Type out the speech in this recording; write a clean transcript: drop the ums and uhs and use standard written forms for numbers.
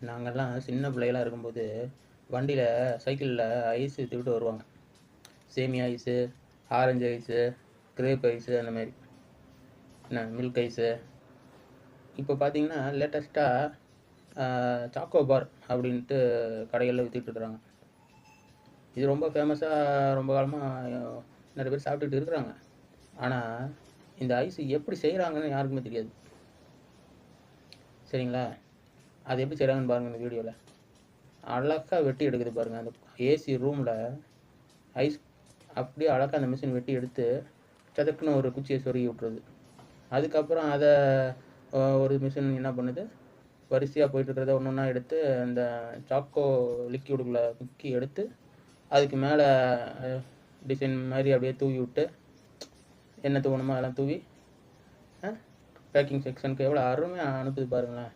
நாங்கள்லாம் சின்ன பிள்ளைகளாக இருக்கும்போது வண்டியில் சைக்கிளில் ஐஸ் விற்றுக்கிட்டு வருவாங்க. சேமியா ice, orange ice, grape ice, அந்த மாதிரி என்ன மில்க் ஐஸு. இப்போ பார்த்தீங்கன்னா லேட்டஸ்ட்டாக சாக்கோ பார் அப்படின்ட்டு கடைகளில் விற்றுட்ருக்குறாங்க. இது ரொம்ப ஃபேமஸாக ரொம்ப காலமாக நிறைய பேர் சாப்பிட்டுட்டு இருக்கிறாங்க. ஆனால் இந்த ஐஸ் எப்படி செய்கிறாங்கன்னு யாருக்குமே தெரியாது. சரிங்களா? அது எப்படி செய்கிறாங்கன்னு பாருங்கள் இந்த வீடியோவில். அழகாக வெட்டி எடுக்குது பாருங்கள். அந்த ஏசி ரூமில் ஐஸ் அப்படியே அழகாக அந்த மிஷின் வெட்டி எடுத்து சதக்குன்னு ஒரு குச்சியை சொருகி விட்டுருது. அதுக்கப்புறம் அதை ஒரு மிஷின் என்ன பண்ணுது, வரிசையாக போயிட்டுருக்கிறத ஒன்று ஒன்றா எடுத்து அந்த சாக்கோ லிக்யூடுக்குள்ளே முக்கி எடுத்து அதுக்கு மேலே டிசைன் மாதிரி அப்படியே தூவி விட்டு என்ன தூவணுமோ அதெல்லாம் தூவி பேக்கிங் செக்ஷனுக்கு எவ்வளோ அருமையாக அனுப்புது பாருங்களேன்.